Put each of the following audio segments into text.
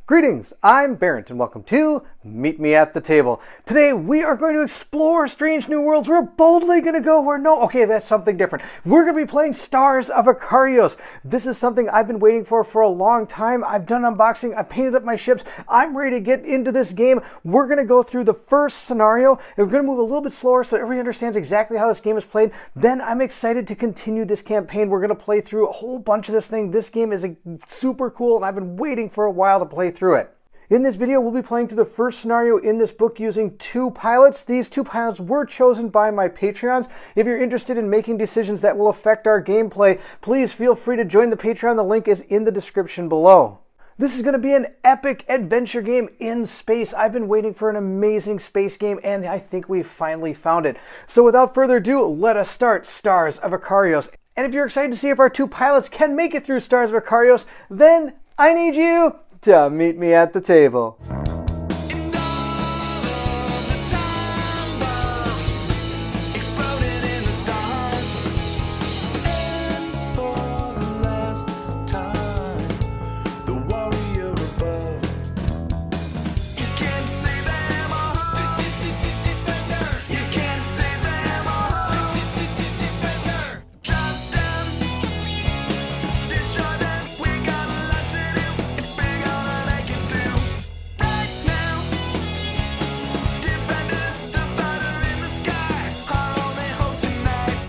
Greetings, I'm Bairnt and welcome to Meet Me at the Table. Today we are going to explore strange new worlds. We're boldly going to go where okay, that's something different. We're going to be playing Stars of Akarios. This is something I've been waiting for a long time. I've done unboxing, I've painted up my ships. I'm ready to get into this game. We're going to go through the first scenario and we're going to move a little bit slower so everybody understands exactly how this game is played. Then I'm excited to continue this campaign. We're going to play through a whole bunch of this thing. This game is super cool and I've been waiting for a while to play through it. In this video, we'll be playing through the first scenario in this book using two pilots. These two pilots were chosen by my Patreons. If you're interested in making decisions that will affect our gameplay, please feel free to join the Patreon. The link is in the description below. This is going to be an epic adventure game in space. I've been waiting for an amazing space game, and I think we've finally found it. So without further ado, let us start Stars of Akarios. And if you're excited to see if our two pilots can make it through Stars of Akarios, then I need you to meet me at the table.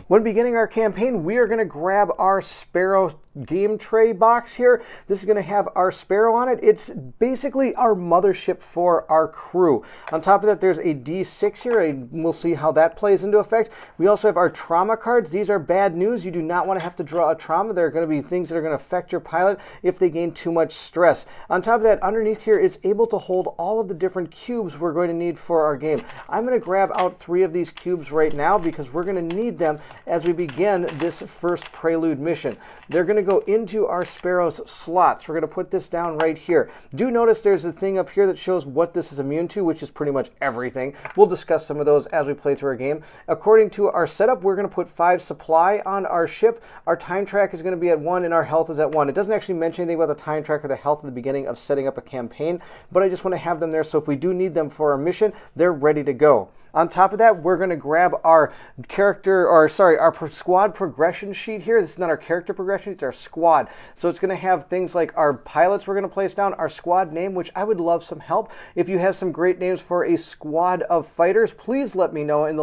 When beginning our campaign, we are going to grab our Sparrow game tray box here. This is going to have our Sparrow on it. It's basically our mothership for our crew. On top of that, there's a D6 here, and we'll see how that plays into effect. We also have our trauma cards. These are bad news. You do not want to have to draw a trauma. There are going to be things that are going to affect your pilot if they gain too much stress. On top of that, underneath here, it's able to hold all of the different cubes we're going to need for our game. I'm going to grab out 3 of these cubes right now because we're going to need them as we begin this first prelude mission. They're going to go into our Sparrow's slots. We're going to put this down right here. Do notice there's a thing up here that shows what this is immune to, which is pretty much everything. We'll discuss some of those as we play through our game. According to our setup, we're going to put 5 supply on our ship. Our time track is going to be at 1 and our health is at 1. It doesn't actually mention anything about the time track or the health at the beginning of setting up a campaign, but I just want to have them there so if we do need them for our mission, they're ready to go. On top of that, we're going to grab our our squad progression sheet here. This is not our character progression, it's our squad. So it's going to have things like our pilots we're going to place down, our squad name, which I would love some help. If you have some great names for a squad of fighters, please let me know in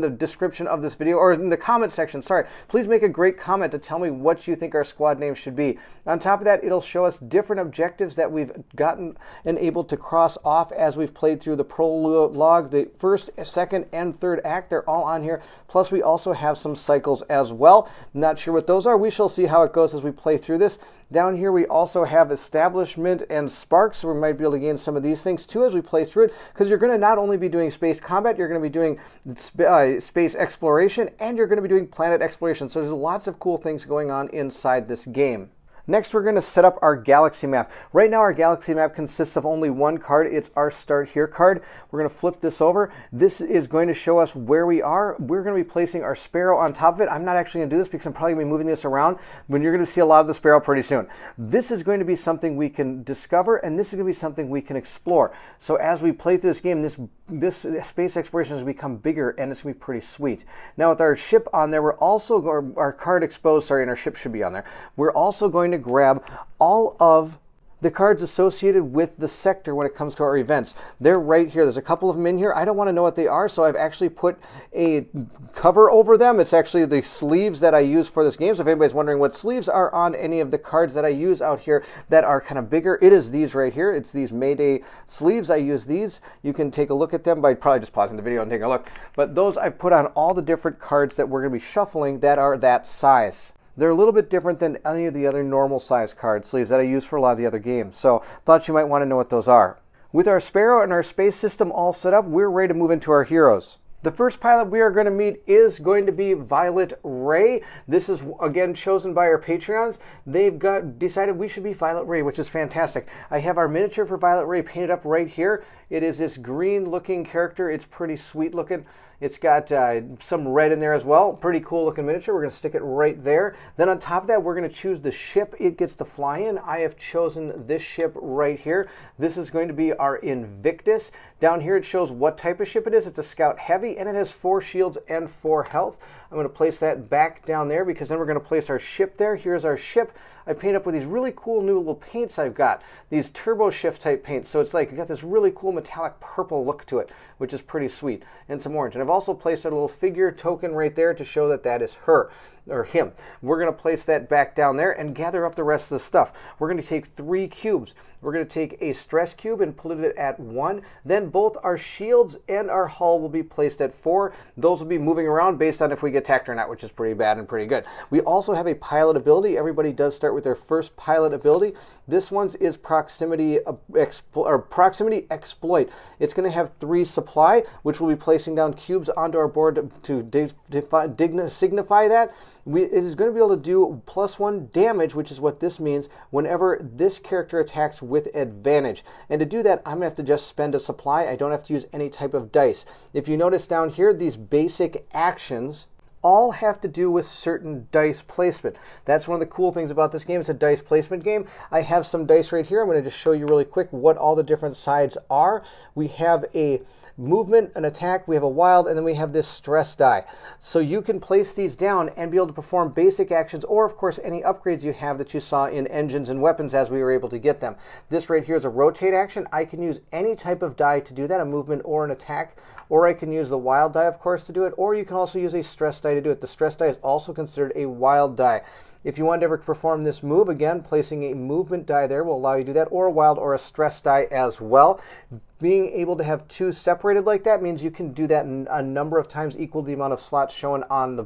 the description of this video, or in the comment section, Please make a great comment to tell me what you think our squad name should be. On top of that, it'll show us different objectives that we've gotten and able to cross off as we've played through the prologue, the first, second, and third act. They're all on here. Plus, we also have some cycles as well. Not sure what those are. We shall see how it goes as we play through this. Down here, we also have establishment and sparks, so we might be able to gain some of these things too as we play through it, because you're going to not only be doing space combat, you're going to be doing space exploration, and you're going to be doing planet exploration. So there's lots of cool things going on inside this game. Next, we're going to set up our galaxy map. Right now, our galaxy map consists of only one card. It's our Start Here card. We're going to flip this over. This is going to show us where we are. We're going to be placing our Sparrow on top of it. I'm not actually going to do this because I'm probably going to be moving this around, but you're going to see a lot of the Sparrow pretty soon. This is going to be something we can discover, and this is going to be something we can explore. So as we play through this game, this space exploration has become bigger, and it's going to be pretty sweet. Now, with our ship on there, we're also, our card exposed, and our ship should be on there. We're also going to grab all of the cards associated with the sector when it comes to our events. They're right here. There's a couple of them in here. I don't want to know what they are, so I've actually put a cover over them. It's actually the sleeves that I use for this game. So if anybody's wondering what sleeves are on any of the cards that I use out here that are kind of bigger, it is these right here. It's these Mayday sleeves. I use these. You can take a look at them by probably just pausing the video and taking a look. But those I've put on all the different cards that we're going to be shuffling that are that size. They're a little bit different than any of the other normal size card sleeves that I use for a lot of the other games. So thought you might want to know what those are. With our Sparrow and our space system all set up, we're ready to move into our heroes. The first pilot we are going to meet is going to be Violet Ray. This is, again, chosen by our Patreons. They've decided we should be Violet Ray, which is fantastic. I have our miniature for Violet Ray painted up right here. It is this green-looking character. It's pretty sweet-looking. It's got some red in there as well. Pretty cool-looking miniature. We're going to stick it right there. Then on top of that, we're going to choose the ship it gets to fly in. I have chosen this ship right here. This is going to be our Invictus. Down here, it shows what type of ship it is. It's a Scout Heavy, and it has 4 shields and 4 health. I'm going to place that back down there because then we're going to place our ship there. Here's our ship. I paint up with these really cool new little paints I've got. These turbo shift type paints. So it's like, got this really cool metallic purple look to it, which is pretty sweet. And some orange. And I've also placed a little figure token right there to show that that is her. Or him. We're going to place that back down there and gather up the rest of the stuff. We're going to take 3 cubes. We're going to take a stress cube and put it at 1. Then both our shields and our hull will be placed at 4. Those will be moving around based on if we get attacked or not, which is pretty bad and pretty good. We also have a pilot ability. Everybody does start with their first pilot ability. This one's is proximity exploit. It's going to have 3 supply, which we'll be placing down cubes onto our board to signify that. It is going to be able to do +1 damage, which is what this means, whenever this character attacks with advantage. And to do that, I'm going to have to just spend a supply. I don't have to use any type of dice. If you notice down here, these basic actions all have to do with certain dice placement. That's one of the cool things about this game. It's a dice placement game. I have some dice right here. I'm going to just show you really quick what all the different sides are. We have a movement, an attack, we have a wild, and then we have this stress die. So you can place these down and be able to perform basic actions, or of course any upgrades you have that you saw in engines and weapons as we were able to get them. This right here is a rotate action. I can use any type of die to do that, a movement or an attack, or I can use the wild die, of course, to do it, or you can also use a stress die to do it. The stress die is also considered a wild die. If you want to ever perform this move, again, placing a movement die there will allow you to do that, or a wild or a stress die as well. Being able to have 2 separated like that means you can do that a number of times equal to the amount of slots shown on the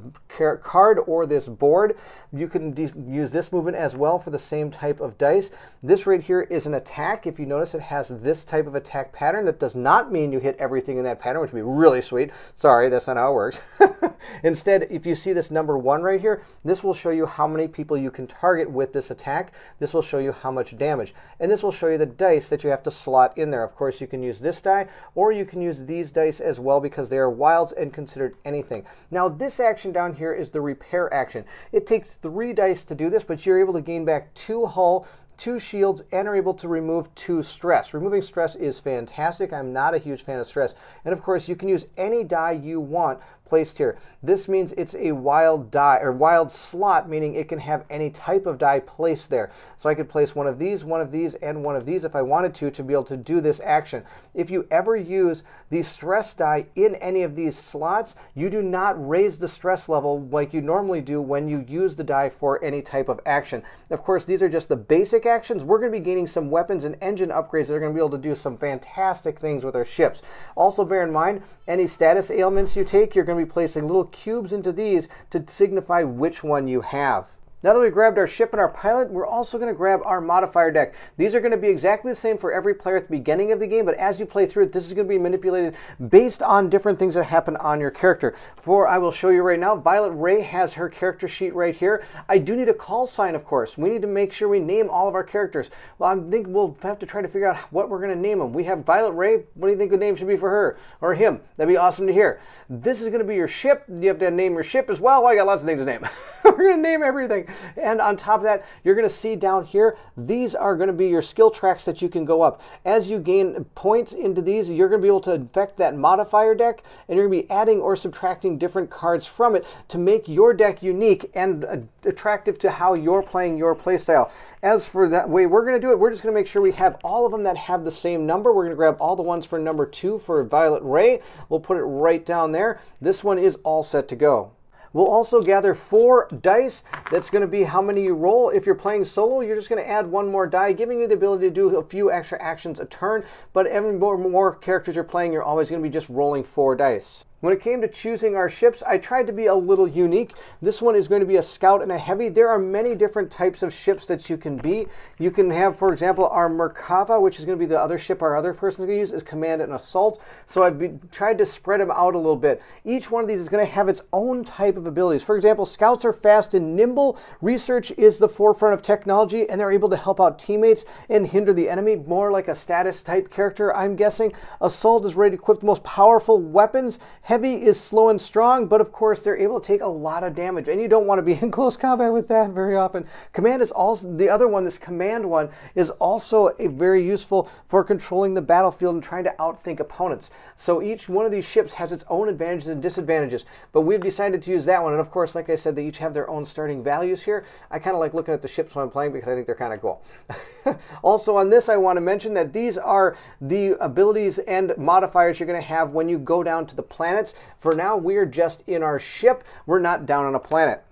card or this board. You can use this movement as well for the same type of dice. This right here is an attack. If you notice, it has this type of attack pattern. That does not mean you hit everything in that pattern, which would be really sweet. Sorry, that's not how it works. Instead, if you see this number 1 right here, this will show you how many people you can target with this attack. This will show you how much damage. And this will show you the dice that you have to slot in there. Of course, you can use this die, or you can use these dice as well because they are wilds and considered anything. Now, this action down here is the repair action. It takes 3 dice to do this, but you're able to gain back 2 hull, 2 shields, and are able to remove 2 stress. Removing stress is fantastic. I'm not a huge fan of stress. And of course, you can use any die you want placed here. This means it's a wild die, or wild slot, meaning it can have any type of die placed there. So I could place one of these, and one of these if I wanted to be able to do this action. If you ever use the stress die in any of these slots, you do not raise the stress level like you normally do when you use the die for any type of action. Of course, these are just the basic actions. We're going to be gaining some weapons and engine upgrades that are going to be able to do some fantastic things with our ships. Also, bear in mind, any status ailments you take, you're going to be placing little cubes into these to signify which one you have. Now that we've grabbed our ship and our pilot, we're also going to grab our modifier deck. These are going to be exactly the same for every player at the beginning of the game, but as you play through it, this is going to be manipulated based on different things that happen on your character. I will show you right now, Violet Ray has her character sheet right here. I do need a call sign, of course. We need to make sure we name all of our characters. Well, I think we'll have to try to figure out what we're going to name them. We have Violet Ray. What do you think the name should be for her or him? That'd be awesome to hear. This is going to be your ship. You have to name your ship as well. Well, I got lots of things to name. We're going to name everything. And on top of that, you're going to see down here, these are going to be your skill tracks that you can go up. As you gain points into these, you're going to be able to affect that modifier deck, and you're going to be adding or subtracting different cards from it to make your deck unique and attractive to how you're playing your playstyle. As for that way we're going to do it, we're just going to make sure we have all of them that have the same number. We're going to grab all the ones for number 2 for Violet Ray. We'll put it right down there. This one is all set to go. We'll also gather 4 dice. That's going to be how many you roll. If you're playing solo, you're just going to add 1 more die, giving you the ability to do a few extra actions a turn. But every more characters you're playing, you're always going to be just rolling 4 dice. When it came to choosing our ships, I tried to be a little unique. This one is going to be a scout and a heavy. There are many different types of ships that you can be. You can have, for example, our Merkava, which is going to be the other ship our other person is going to use, is command and assault. So I've tried to spread them out a little bit. Each one of these is going to have its own type of abilities. For example, scouts are fast and nimble. Research is the forefront of technology, and they're able to help out teammates and hinder the enemy, more like a status type character, I'm guessing. Assault is ready to equip the most powerful weapons. Heavy is slow and strong, but of course they're able to take a lot of damage, and you don't want to be in close combat with that very often. Command is also the other one. This command one is also very useful for controlling the battlefield and trying to outthink opponents. So each one of these ships has its own advantages and disadvantages, but we've decided to use that one. And of course, like I said, they each have their own starting values here. I kind of like looking at the ships when I'm playing because I think they're kind of cool. Also on this, I want to mention that these are the abilities and modifiers you're going to have when you go down to the planets. For now, we're just in our ship. We're not down on a planet.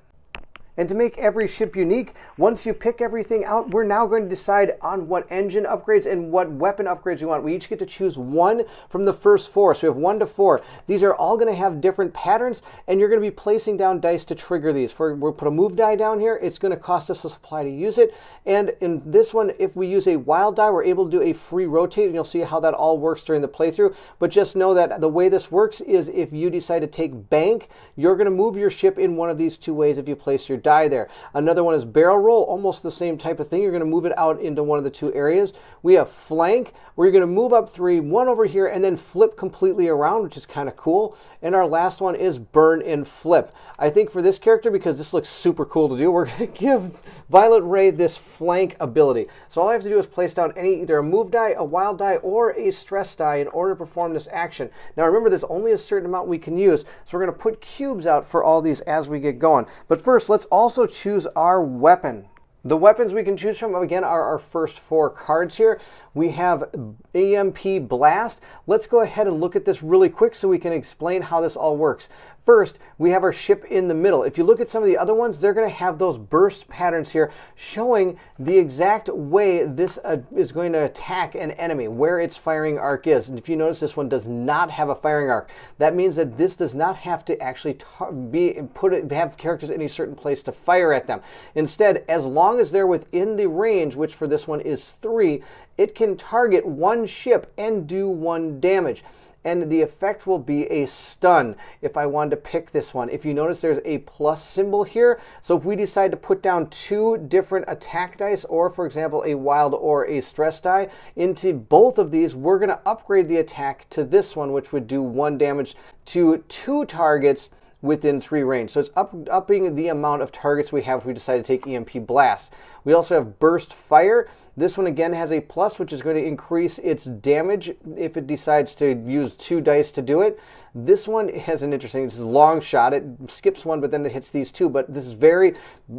And to make every ship unique, once you pick everything out, we're now going to decide on what engine upgrades and what weapon upgrades we want. We each get to choose one from the first four. So we have 1 to 4. These are all going to have different patterns, and you're going to be placing down dice to trigger these. We'll put a move die down here. It's going to cost us a supply to use it. And in this one, if we use a wild die, we're able to do a free rotate, and you'll see how that all works during the playthrough. But just know that the way this works is if you decide to take bank, you're going to move your ship in one of these two ways if you place your die there. Another one is barrel roll, almost the same type of thing. You're going to move it out into one of the two areas. We have flank, where you're going to move up 3, 1 over here, and then flip completely around, which is kind of cool. And our last one is burn and flip. I think for this character, because this looks super cool to do, we're going to give Violet Ray this flank ability. So all I have to do is place down either a move die, a wild die, or a stress die in order to perform this action. Now remember, there's only a certain amount we can use, so we're going to put cubes out for all these as we get going. But first, let's also choose our weapon. The weapons we can choose from, again, are our first 4 cards here. We have EMP Blast. Let's go ahead and look at this really quick so we can explain how this all works. First, we have our ship in the middle. If you look at some of the other ones, they're going to have those burst patterns here showing the exact way this is going to attack an enemy, where its firing arc is. And if you notice, this one does not have a firing arc. That means that this does not have to actually have characters in a certain place to fire at them. Instead, as long as they're within the range, which for this one is 3, it can target one ship and do 1 damage. And the effect will be a stun if I wanted to pick this one. If you notice, there's a plus symbol here. So if we decide to put down 2 different attack dice, or for example, a wild or a stress die, into both of these, we're going to upgrade the attack to this one, which would do 1 damage to 2 targets within 3 range. So it's upping the amount of targets we have if we decide to take EMP Blast. We also have Burst Fire. This one again has a plus, which is going to increase its damage if it decides to use 2 dice to do it. This one has an interesting, it's a long shot. It skips 1, but then it hits these 2. But this is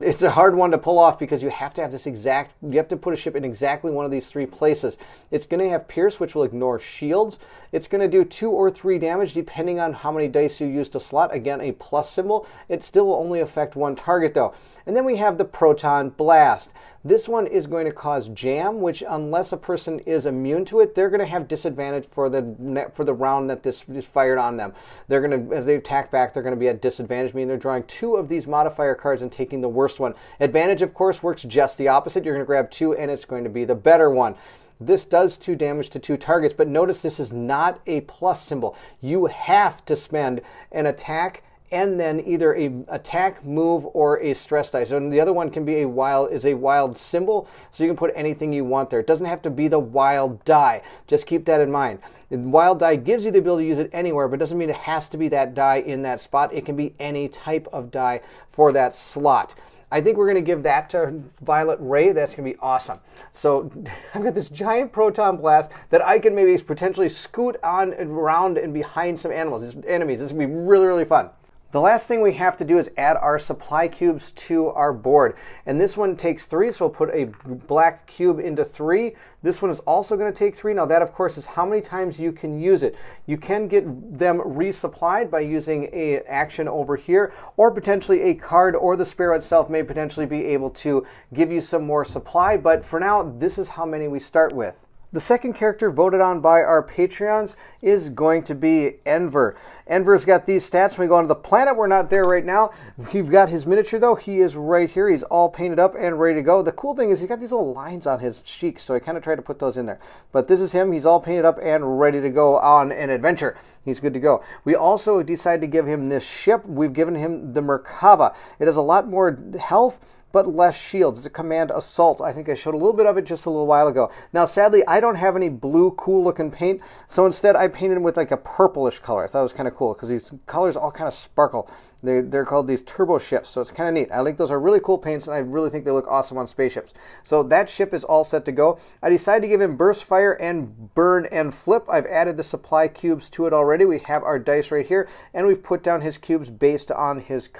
it's a hard one to pull off because you have to have you have to put a ship in exactly one of these 3 places. It's going to have Pierce, which will ignore shields. It's going to do 2 or 3 damage depending on how many dice you use to slot. Again, a plus symbol. It still will only affect 1 target though. And then we have the Proton Blast. This one is going to cause jam, which unless a person is immune to it, they're going to have disadvantage for the round that this is fired on them. They're going to, as they attack back, they're going to be at disadvantage, meaning they're drawing 2 of these modifier cards and taking the worst one. Advantage, of course, works just the opposite. You're going to grab 2, and it's going to be the better one. This does 2 damage to 2 targets, but notice this is not a plus symbol. You have to spend an attack and then either a attack, move, or a stress die. So the other one can be a wild symbol, so you can put anything you want there. It doesn't have to be the wild die. Just keep that in mind. The wild die gives you the ability to use it anywhere, but doesn't mean it has to be that die in that spot. It can be any type of die for that slot. I think we're going to give that to Violet Ray. That's going to be awesome. So I've got this giant proton blast that I can maybe potentially scoot on and around and behind some enemies. This is going to be really, really fun. The last thing we have to do is add our supply cubes to our board. And this one takes 3, so we'll put a black cube into 3. This one is also going to take 3. Now that, of course, is how many times you can use it. You can get them resupplied by using an action over here, or potentially a card or the Sparrow itself may potentially be able to give you some more supply. But for now, this is how many we start with. The second character voted on by our Patreons is going to be Enver. Enver's got these stats when we go onto the planet. We're not there right now. We've got his miniature though. He is right here. He's all painted up and ready to go. The cool thing is he's got these little lines on his cheeks, so I kind of tried to put those in there. But this is him. He's all painted up and ready to go on an adventure. He's good to go. We also decided to give him this ship. We've given him the Merkava. It has a lot more health, but less shields. It's a command assault. I think I showed a little bit of it just a little while ago. Now, sadly, I don't have any blue, cool-looking paint, so instead I painted him with like a purplish color. I thought it was kind of cool because these colors all kind of sparkle. They're called these turbo ships, so it's kind of neat. I think those are really cool paints, and I really think they look awesome on spaceships. So that ship is all set to go. I decided to give him burst fire and burn and flip. I've added the supply cubes to it already. We have our dice right here, and we've put down his cubes based on his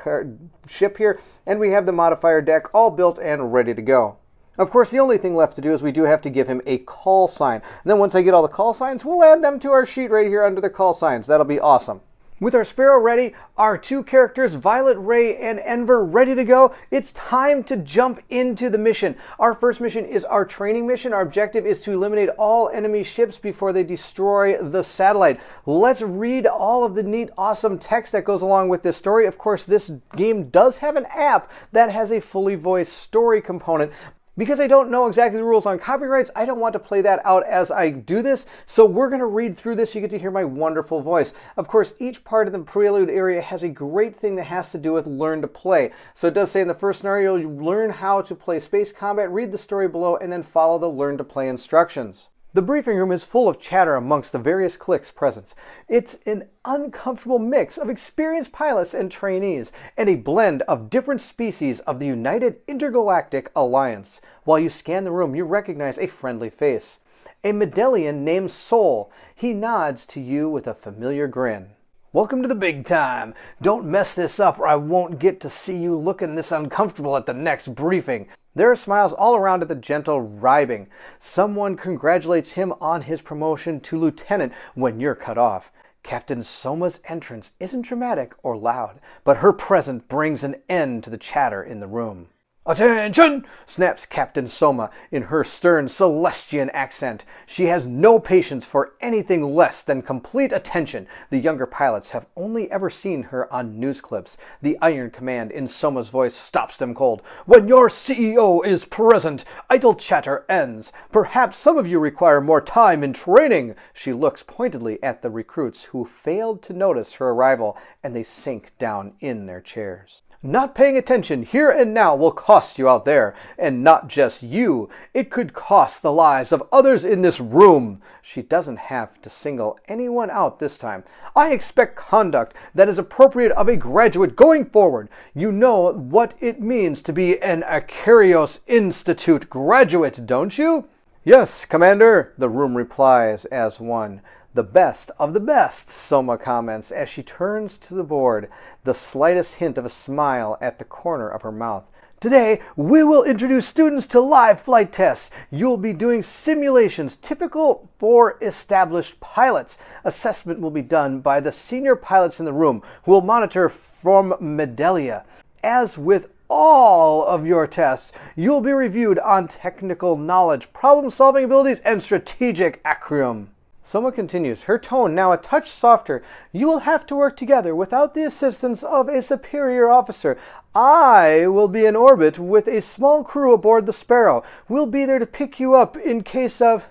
ship here, and we have the modifier deck all built and ready to go. Of course, the only thing left to do is we do have to give him a call sign. And then once I get all the call signs, we'll add them to our sheet right here under the call signs. That'll be awesome. With our Sparrow ready, our two characters, Violet Ray and Enver, ready to go, it's time to jump into the mission. Our first mission is our training mission. Our objective is to eliminate all enemy ships before they destroy the satellite. Let's read all of the neat, awesome text that goes along with this story. Of course, this game does have an app that has a fully voiced story component. Because I don't know exactly the rules on copyrights, I don't want to play that out as I do this, so we're going to read through this. You get to hear my wonderful voice. Of course, each part of the prelude area has a great thing that has to do with learn to play. So it does say in the first scenario, you learn how to play space combat, read the story below, and then follow the learn to play instructions. The briefing room is full of chatter amongst the various cliques present. It's an uncomfortable mix of experienced pilots and trainees, and a blend of different species of the United Intergalactic Alliance. While you scan the room, you recognize a friendly face. A medallion named Soul. He nods to you with a familiar grin. Welcome to the big time. Don't mess this up or I won't get to see you looking this uncomfortable at the next briefing. There are smiles all around at the gentle Rybing. Someone congratulates him on his promotion to lieutenant when you're cut off. Captain Soma's entrance isn't dramatic or loud, but her presence brings an end to the chatter in the room. "Attention!" snaps Captain Soma in her stern Celestian accent. She has no patience for anything less than complete attention. The younger pilots have only ever seen her on news clips. The iron command in Soma's voice stops them cold. "When your CEO is present, idle chatter ends. Perhaps some of you require more time in training." She looks pointedly at the recruits who failed to notice her arrival, and they sink down in their chairs. Not paying attention here and now will cost you out there, and not just you. It could cost the lives of others in this room. She doesn't have to single anyone out this time. I expect conduct that is appropriate of a graduate going forward. You know what it means to be an Akarios Institute graduate, don't you? Yes, Commander, the room replies as one. The best of the best, Soma comments as she turns to the board, the slightest hint of a smile at the corner of her mouth. Today, we will introduce students to live flight tests. You'll be doing simulations typical for established pilots. Assessment will be done by the senior pilots in the room who will monitor from Medelia. As with all of your tests, you'll be reviewed on technical knowledge, problem-solving abilities, and strategic acumen. Soma continues, her tone now a touch softer. You will have to work together without the assistance of a superior officer. I will be in orbit with a small crew aboard the Sparrow. We'll be there to pick you up in case of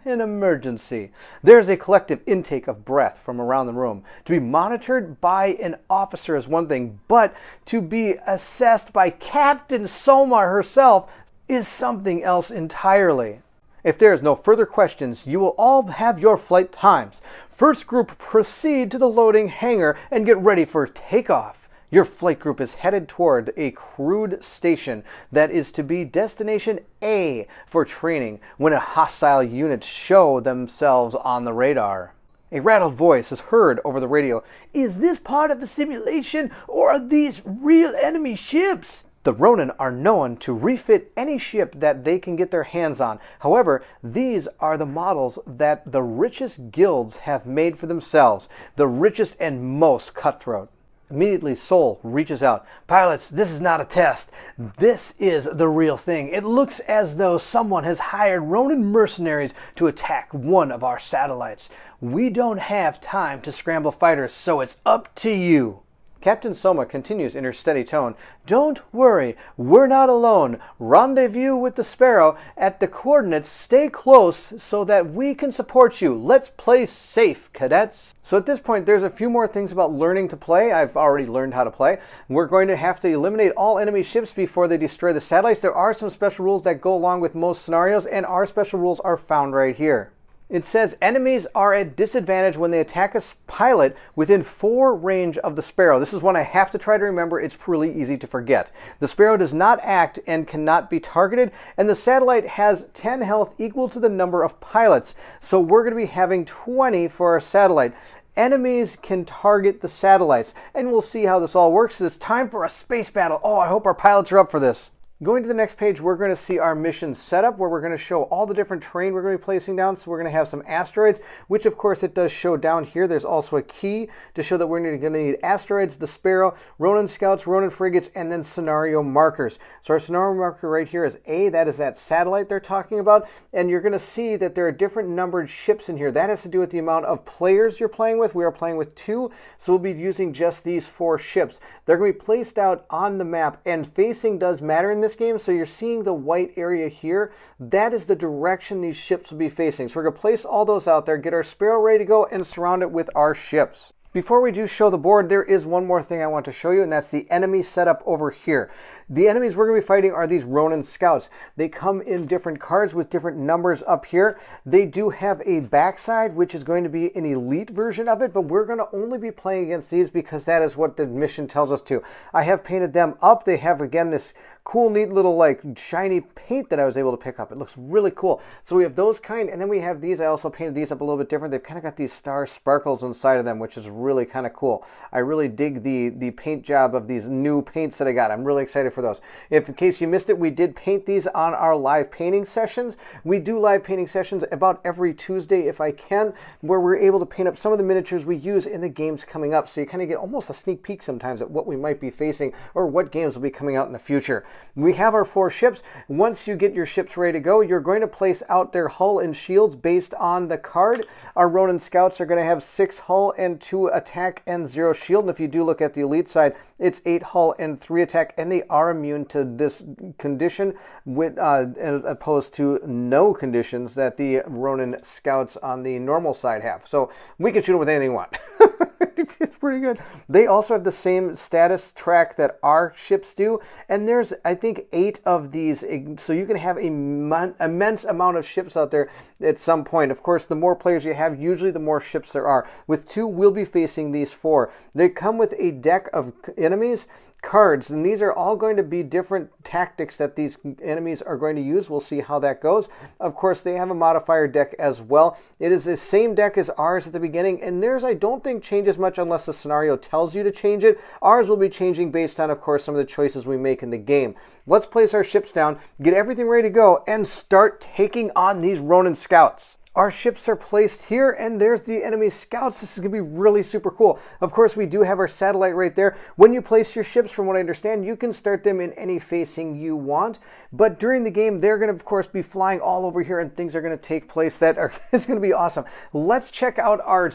an emergency. There's a collective intake of breath from around the room. To be monitored by an officer is one thing, but to be assessed by Captain Soma herself is something else entirely. If there is no further questions, you will all have your flight times. First group, proceed to the loading hangar and get ready for takeoff. Your flight group is headed toward a crewed station that is to be destination A for training when a hostile unit show themselves on the radar. A rattled voice is heard over the radio. Is this part of the simulation or are these real enemy ships? The Ronin are known to refit any ship that they can get their hands on. However, these are the models that the richest guilds have made for themselves, the richest and most cutthroat. Immediately, Sol reaches out. Pilots, this is not a test. This is the real thing. It looks as though someone has hired Ronin mercenaries to attack one of our satellites. We don't have time to scramble fighters, so it's up to you. Captain Soma continues in her steady tone. Don't worry, we're not alone. Rendezvous with the Sparrow at the coordinates. Stay close so that we can support you. Let's play safe, cadets. So at this point, there's a few more things about learning to play. I've already learned how to play. We're going to have to eliminate all enemy ships before they destroy the satellites. There are some special rules that go along with most scenarios, and our special rules are found right here. It says enemies are at disadvantage when they attack a pilot within 4 range of the Sparrow. This is one I have to try to remember. It's really easy to forget. The Sparrow does not act and cannot be targeted, and the satellite has 10 health equal to the number of pilots. So we're going to be having 20 for our satellite. Enemies can target the satellites, and we'll see how this all works. It's time for a space battle. Oh, I hope our pilots are up for this. Going to the next page, we're going to see our mission setup, where we're going to show all the different terrain we're going to be placing down. So we're going to have some asteroids, which of course it does show down here. There's also a key to show that we're going to need asteroids, the Sparrow, Ronin scouts, Ronin frigates, and then scenario markers. So our scenario marker right here is A. That is that satellite they're talking about. And you're going to see that there are different numbered ships in here. That has to do with the amount of players you're playing with. We are playing with 2, so we'll be using just these 4 ships. They're going to be placed out on the map, and facing does matter in this game. So you're seeing the white area here. That is the direction these ships will be facing. So we're going to place all those out there, get our Sparrow ready to go, and surround it with our ships. Before we do show the board, there is one more thing I want to show you, and that's the enemy setup over here. The enemies we're going to be fighting are these Ronin scouts. They come in different cards with different numbers up here. They do have a backside, which is going to be an elite version of it, but we're going to only be playing against these because that is what the mission tells us to. I have painted them up. They have, again, this cool, neat little, like, shiny paint that I was able to pick up. It looks really cool. So we have those kind, and then we have these. I also painted these up a little bit different. They've kind of got these star sparkles inside of them, which is really kind of cool. I really dig the paint job of these new paints that I got. I'm really excited for those. If in case you missed it, we did paint these on our live painting sessions. We do live painting sessions about every Tuesday, if I can, where we're able to paint up some of the miniatures we use in the games coming up. So you kind of get almost a sneak peek sometimes at what we might be facing or what games will be coming out in the future. We have our 4 ships. Once you get your ships ready to go, you're going to place out their hull and shields based on the card. Our Ronin scouts are going to have 6 hull and 2 attack and 0 shield. And if you do look at the elite side, it's 8 hull and 3 attack, and they are immune to this condition, with opposed to no conditions that the Ronin scouts on the normal side have. So we can shoot them with anything we want. It's pretty good. They also have the same status track that our ships do, and there's, I think, 8 of these, so you can have an immense amount of ships out there at some point. Of course, the more players you have, usually the more ships there are. With 2, we'll be facing these 4. They come with a deck of enemies cards, and these are all going to be different tactics that these enemies are going to use. We'll see how that goes. Of course, they have a modifier deck as well. It is the same deck as ours at the beginning, and theirs I don't think changes much unless the scenario tells you to change it. Ours will be changing based on, of course, some of the choices we make in the game. Let's place our ships down, get everything ready to go, and start taking on these Ronin scouts. Our ships are placed here, and there's the enemy scouts. This is going to be really super cool. Of course, we do have our satellite right there. When you place your ships, from what I understand, you can start them in any facing you want. But during the game, they're going to, of course, be flying all over here, and things are going to take place that are it's going to be awesome. Let's check out our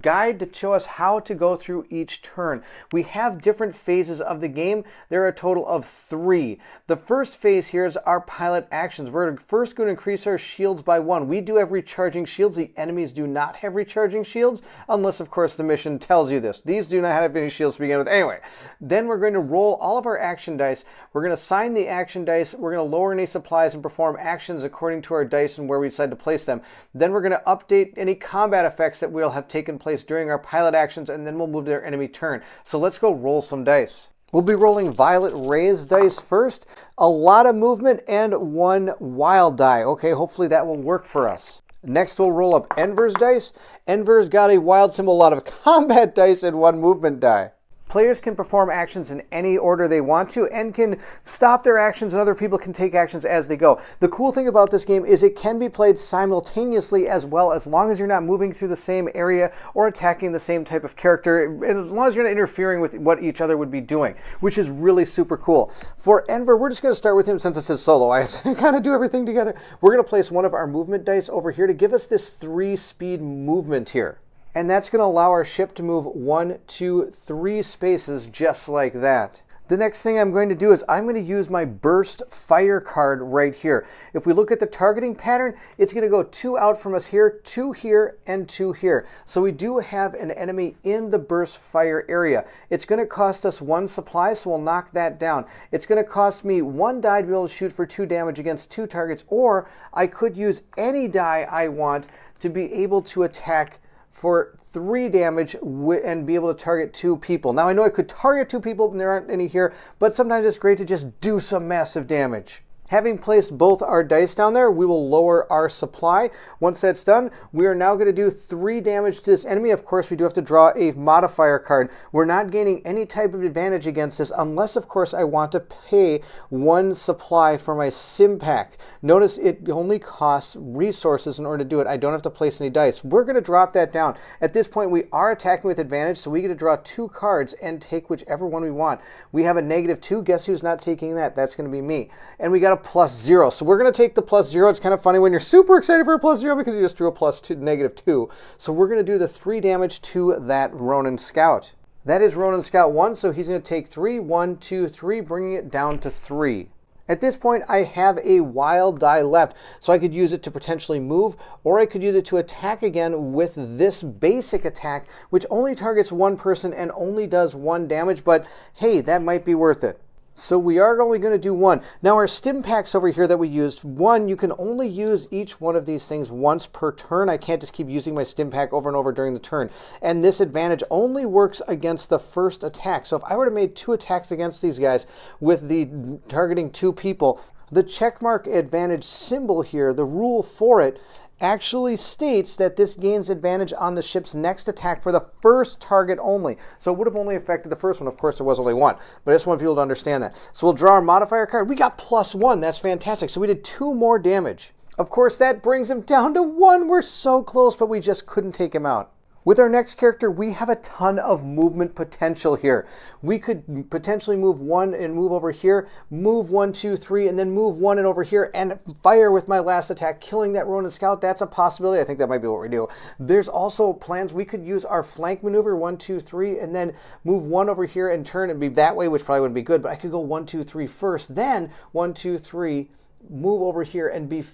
guide to show us how to go through each turn. We have different phases of the game. There are a total of 3. The first phase here is our pilot actions. We're first going to increase our shields by 1. We do have recharging shields. The enemies do not have recharging shields, unless, of course, the mission tells you this. These do not have any shields to begin with. Anyway, then we're going to roll all of our action dice. We're going to assign the action dice. We're going to lower any supplies and perform actions according to our dice and where we decide to place them. Then we're going to update any combat effects that will have taken place during our pilot actions, and then we'll move to our enemy turn. So let's go roll some dice. We'll be rolling Violet Ray's dice first. A lot of movement and 1 wild die. Okay, hopefully that will work for us. Next, we'll roll up Enver's dice. Enver's got a wild symbol, a lot of combat dice, and 1 movement die. Players can perform actions in any order they want to and can stop their actions, and other people can take actions as they go. The cool thing about this game is it can be played simultaneously as well, as long as you're not moving through the same area or attacking the same type of character, and as long as you're not interfering with what each other would be doing, which is really super cool. For Enver, we're just going to start with him since it says solo. I have to kind of do everything together. We're going to place one of our movement dice over here to give us this 3-speed movement here. And that's going to allow our ship to move 1, 2, 3 spaces just like that. The next thing I'm going to do is I'm going to use my burst fire card right here. If we look at the targeting pattern, it's going to go 2 out from us here, 2 here, and 2 here. So we do have an enemy in the burst fire area. It's going to cost us 1 supply, so we'll knock that down. It's going to cost me 1 die to be able to shoot for 2 damage against 2 targets, or I could use any die I want to be able to attack for 3 damage and be able to target 2 people. Now I know I could target 2 people and there aren't any here, but sometimes it's great to just do some massive damage. Having placed both our dice down there, we will lower our supply. Once that's done, we are now going to do 3 damage to this enemy. Of course, we do have to draw a modifier card. We're not gaining any type of advantage against this unless, of course, I want to pay 1 supply for my sim pack. Notice it only costs resources in order to do it. I don't have to place any dice. We're going to drop that down. At this point, we are attacking with advantage, so we get to draw 2 cards and take whichever one we want. We have a -2. Guess who's not taking that? That's going to be me. And we got a +0. So we're going to take the +0. It's kind of funny when you're super excited for a +0 because you just drew a -2. So we're going to do the 3 damage to that Ronin Scout. That is Ronin Scout 1, so he's going to take 3, 1, 2, 3, bringing it down to 3. At this point, I have a wild die left, so I could use it to potentially move, or I could use it to attack again with this basic attack, which only targets 1 person and only does 1 damage, but hey, that might be worth it. So we are only going to do 1. Now our stim packs over here that we used, 1, you can only use each one of these things once per turn. I can't just keep using my stim pack over and over during the turn. And this advantage only works against the first attack. So if I were to make 2 attacks against these guys with the targeting 2 people, the checkmark advantage symbol here, the rule for it, actually states that this gains advantage on the ship's next attack for the first target only. So it would have only affected the first one. Of course, there was only 1, but I just want people to understand that. So we'll draw our modifier card. We got +1. That's fantastic. So we did 2 more damage. Of course, that brings him down to 1. We're so close, but we just couldn't take him out. With our next character, we have a ton of movement potential here. We could potentially move 1 and move over here, move 1, 2, 3, and then move 1 and over here and fire with my last attack, killing that Ronin Scout. That's a possibility. I think that might be what we do. There's also plans. We could use our flank maneuver, 1, 2, 3, and then move 1 over here and turn and be that way, which probably wouldn't be good, but I could go 1, 2, 3 first, then 1, 2, 3, move over here and be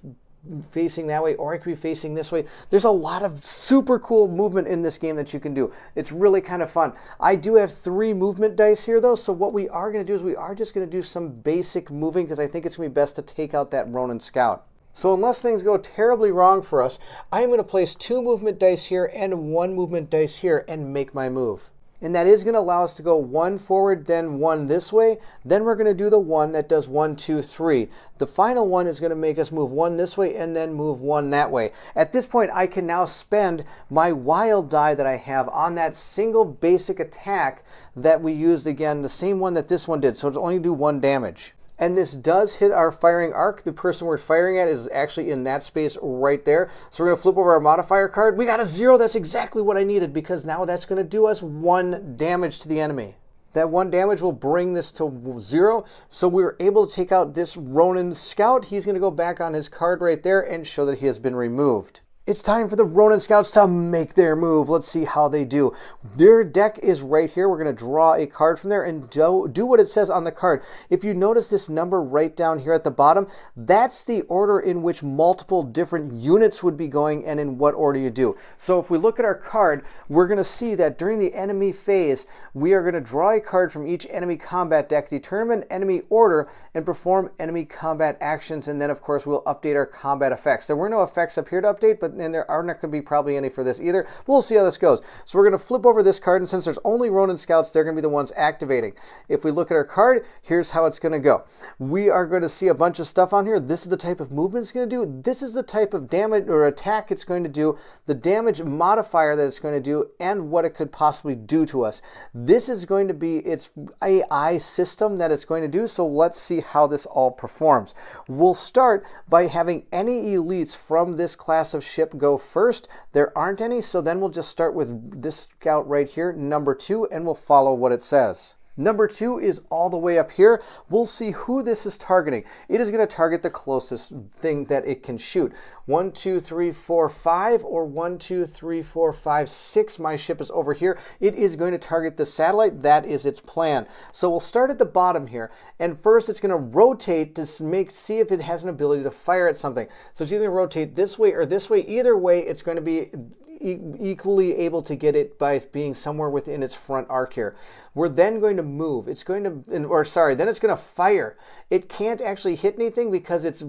facing that way, or I could be facing this way. There's a lot of super cool movement in this game that you can do. It's really kind of fun. I do have 3 movement dice here though, so what we are going to do is we are just going to do some basic moving because I think it's going to be best to take out that Ronin Scout. So unless things go terribly wrong for us, I'm going to place 2 movement dice here and 1 movement dice here and make my move. And that is going to allow us to go 1 forward, then 1 this way. Then we're going to do the 1 that does 1, 2, 3. The final one is going to make us move 1 this way and then move 1 that way. At this point, I can now spend my wild die that I have on that single basic attack that we used again, the same one that this one did. So it's only do 1 damage. And this does hit our firing arc. The person we're firing at is actually in that space right there. So we're going to flip over our modifier card. We got a 0. That's exactly what I needed because now that's going to do us 1 damage to the enemy. That 1 damage will bring this to 0. So we were able to take out this Ronin Scout. He's going to go back on his card right there and show that he has been removed. It's time for the Ronin Scouts to make their move. Let's see how they do. Their deck is right here. We're going to draw a card from there and do what it says on the card. If you notice this number right down here at the bottom, that's the order in which multiple different units would be going and in what order you do. So if we look at our card, we're going to see that during the enemy phase, we are going to draw a card from each enemy combat deck, determine enemy order, and perform enemy combat actions. And then, of course, we'll update our combat effects. There were no effects up here to update, but and there are not going to be probably any for this either. We'll see how this goes. So we're going to flip over this card, and since there's only Ronin Scouts, they're going to be the ones activating. If we look at our card, here's how it's going to go. We are going to see a bunch of stuff on here. This is the type of movement it's going to do. This is the type of damage or attack it's going to do, the damage modifier that it's going to do, and what it could possibly do to us. This is going to be its AI system that it's going to do, so let's see how this all performs. We'll start by having any elites from this class of ship go first. There aren't any, so then we'll just start with this scout right here, number 2, and we'll follow what it says. Number 2 is all the way up here. We'll see who this is targeting. It is going to target the closest thing that it can shoot. 1, 2, 3, 4, 5, or 1, 2, 3, 4, 5, 6. My ship is over here. It is going to target the satellite. That is its plan. So we'll start at the bottom here, and first it's going to rotate to see if it has an ability to fire at something. So it's either going to rotate this way or this way. Either way, it's going to be equally able to get it by being somewhere within its front arc here. We're then going to move. It's going to, then it's going to fire. It can't actually hit anything because its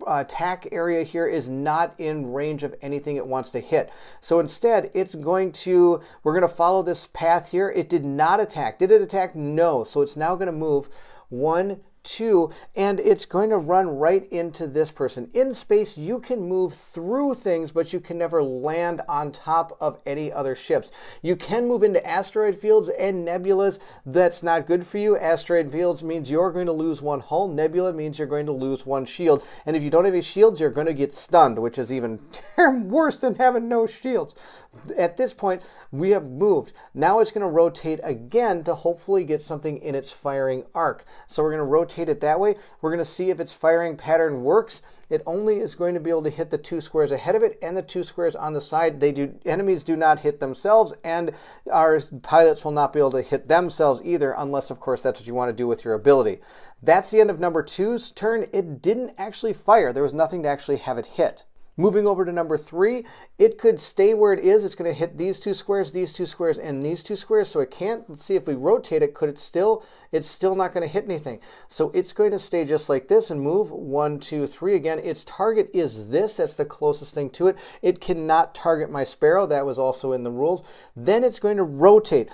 attack area here is not in range of anything it wants to hit. So instead, we're going to follow this path here. It did not attack. Did it attack? No. So it's now going to move 1, 2, and it's going to run right into this person. In space, you can move through things, but you can never land on top of any other ships. You can move into asteroid fields and nebulas. That's not good for you. Asteroid fields means you're going to lose 1 hull. Nebula means you're going to lose 1 shield. And if you don't have any shields, you're going to get stunned, which is even worse than having no shields. At this point, we have moved. Now it's going to rotate again to hopefully get something in its firing arc. So we're going to rotate it that way. We're going to see if its firing pattern works. It only is going to be able to hit the 2 squares ahead of it and the 2 squares on the side. Enemies do not hit themselves, and our pilots will not be able to hit themselves either, unless, of course, that's what you want to do with your ability. That's the end of number 2's turn. It didn't actually fire. There was nothing to actually have it hit. Moving over to number 3, it could stay where it is. It's going to hit these 2 squares, and these 2 squares, so it can't. Let's see if we rotate it. Could it still? It's still not going to hit anything. So it's going to stay just like this and move 1, 2, 3 again. Its target is this. That's the closest thing to it. It cannot target my Sparrow. That was also in the rules. Then it's going to rotate.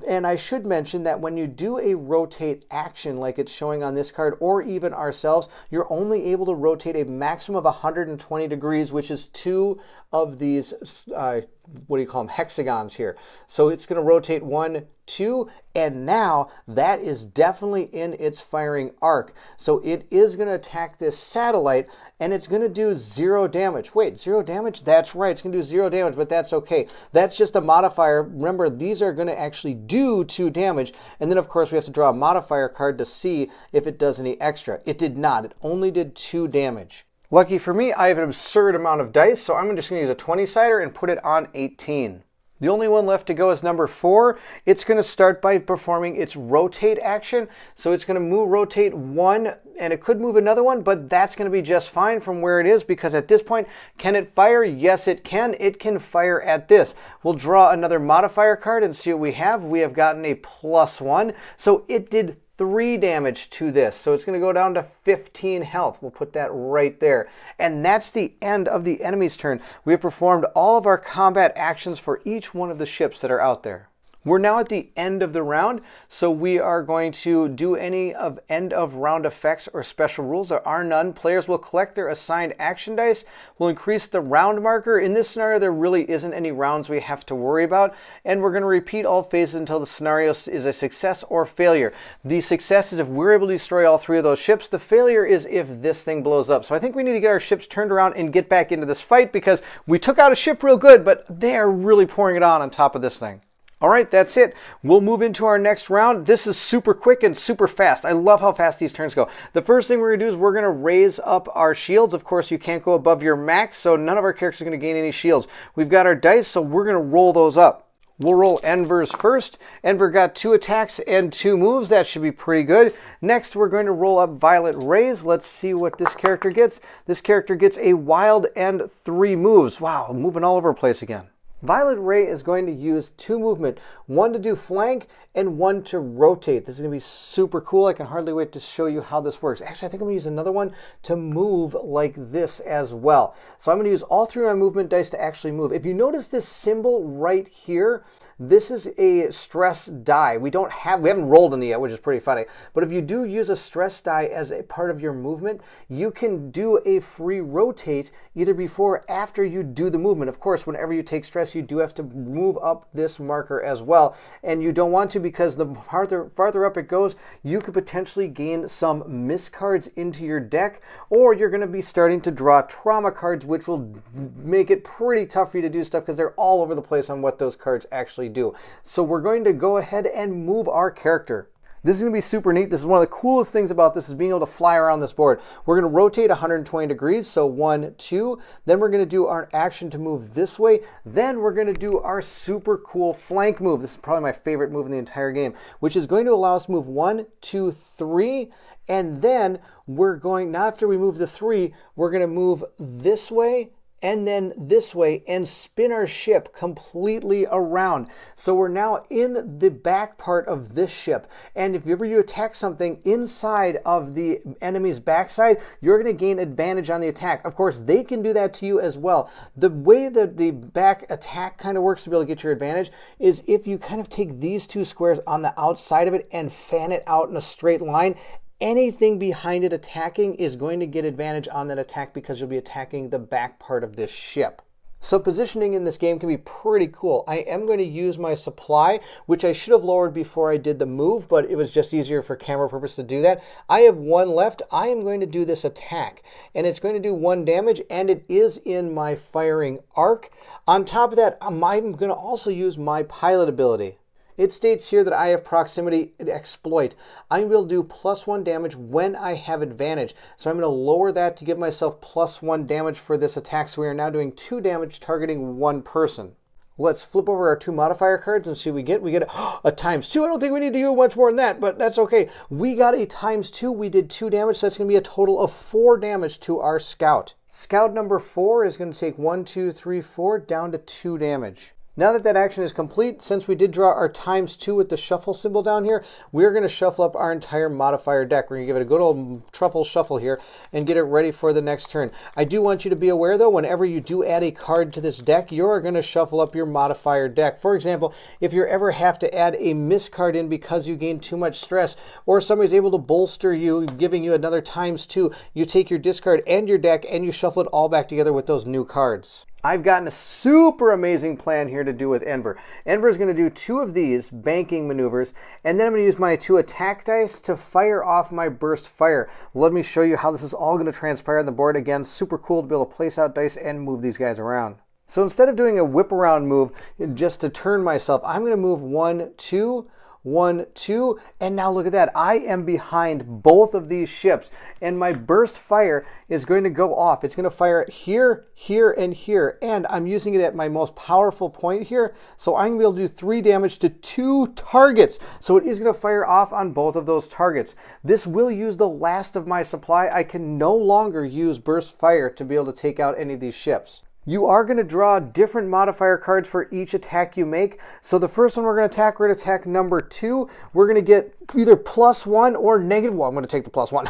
And I should mention that when you do a rotate action like it's showing on this card, or even ourselves, you're only able to rotate a maximum of 120 degrees, which is 2 of these, what do you call them, hexagons here. So it's going to rotate 1, 2, and now that is definitely in its firing arc. So it is going to attack this satellite, and it's going to do 0 damage. Wait, 0 damage? That's right, it's going to do 0 damage, but that's okay. That's just a modifier. Remember, these are going to actually do 2 damage, and then of course we have to draw a modifier card to see if it does any extra. It did not. It only did 2 damage. Lucky for me, I have an absurd amount of dice, so I'm just going to use a 20-sider and put it on 18. The only one left to go is number 4. It's going to start by performing its rotate action. So it's going to rotate 1, and it could move another one, but that's going to be just fine from where it is, because at this point, can it fire? Yes, it can. It can fire at this. We'll draw another modifier card and see what we have. We have gotten a +1, so it did 3 damage to this. So it's going to go down to 15 health. We'll put that right there. And that's the end of the enemy's turn. We have performed all of our combat actions for each one of the ships that are out there. We're now at the end of the round, so we are going to do any of end of round effects or special rules. There are none. Players will collect their assigned action dice. We'll increase the round marker. In this scenario, there really isn't any rounds we have to worry about, and we're going to repeat all phases until the scenario is a success or failure. The success is if we're able to destroy all 3 of those ships. The failure is if this thing blows up. So I think we need to get our ships turned around and get back into this fight, because we took out a ship real good, but they are really pouring it on top of this thing. All right, that's it. We'll move into our next round. This is super quick and super fast. I love how fast these turns go. The first thing we're going to do is we're going to raise up our shields. Of course, you can't go above your max, so none of our characters are going to gain any shields. We've got our dice, so we're going to roll those up. We'll roll Enver's first. Enver got 2 attacks and 2 moves. That should be pretty good. Next, we're going to roll up Violet Ray's. Let's see what this character gets. This character gets a wild and 3 moves. Wow, moving all over the place again. Violet Ray is going to use 2 movement, 1 to do flank and 1 to rotate. This is going to be super cool. I can hardly wait to show you how this works. Actually, I think I'm going to use another one to move like this as well. So I'm going to use all 3 of my movement dice to actually move. If you notice this symbol right here, this is a stress die. We haven't rolled any yet, which is pretty funny. But if you do use a stress die as a part of your movement, you can do a free rotate either before or after you do the movement. Of course, whenever you take stress, you do have to move up this marker as well. And you don't want to, because the farther up it goes, you could potentially gain some miss cards into your deck, or you're going to be starting to draw trauma cards, which will make it pretty tough for you to do stuff because they're all over the place on what those cards actually do. So we're going to go ahead and move our character. This is going to be super neat. This is one of the coolest things about this, is being able to fly around this board. We're going to rotate 120 degrees, so 1, 2. Then we're going to do our action to move this way. Then we're going to do our super cool flank move. This is probably my favorite move in the entire game, which is going to allow us to move 1, 2, 3. And then we're going, not after we move the 3, we're going to move this way and then this way and spin our ship completely around. So we're now in the back part of this ship. And if ever you attack something inside of the enemy's backside, you're going to gain advantage on the attack. Of course, they can do that to you as well. The way that the back attack kind of works to be able to get your advantage is if you kind of take these 2 squares on the outside of it and fan it out in a straight line. Anything behind it attacking is going to get advantage on that attack because you'll be attacking the back part of this ship. So positioning in this game can be pretty cool. I am going to use my supply, which I should have lowered before I did the move, but it was just easier for camera purpose to do that. I have 1 left. I am going to do this attack, and it's going to do 1 damage, and it is in my firing arc. On top of that, I'm going to also use my pilot ability. It states here that I have proximity exploit. I'm going to do +1 damage when I have advantage. So I'm going to lower that to give myself +1 damage for this attack. So we are now doing 2 damage targeting 1 person. Let's flip over our 2 modifier cards and see what we get. We get a ×2. I don't think we need to do much more than that, but that's okay. We got a ×2. We did 2 damage, so that's going to be a total of 4 damage to our scout. Scout number 4 is going to take 1, 2, 3, 4 down to 2 damage. Now that that action is complete, since we did draw our ×2 with the shuffle symbol down here, we're going to shuffle up our entire modifier deck. We're going to give it a good old truffle shuffle here and get it ready for the next turn. I do want you to be aware, though, whenever you do add a card to this deck, you're going to shuffle up your modifier deck. For example, if you ever have to add a miss card in because you gain too much stress, or somebody's able to bolster you, giving you another ×2, you take your discard and your deck and you shuffle it all back together with those new cards. I've gotten a super amazing plan here to do with Enver. Enver is going to do 2 of these banking maneuvers, and then I'm going to use my 2 attack dice to fire off my burst fire. Let me show you how this is all going to transpire on the board. Again, super cool to be able to place out dice and move these guys around. So instead of doing a whip around move just to turn myself, I'm going to move 1, 2, 1, 2, and now look at that. I am behind both of these ships, and my burst fire is going to go off. It's going to fire it here, here, and here, and I'm using it at my most powerful point here, so I'm going to be able to do 3 damage to 2 targets. So it is going to fire off on both of those targets. This will use the last of my supply. I can no longer use burst fire to be able to take out any of these ships. You are going to draw different modifier cards for each attack you make. So the first one we're going to attack number 2. We're going to get either +1 or -1. I'm going to take the +1,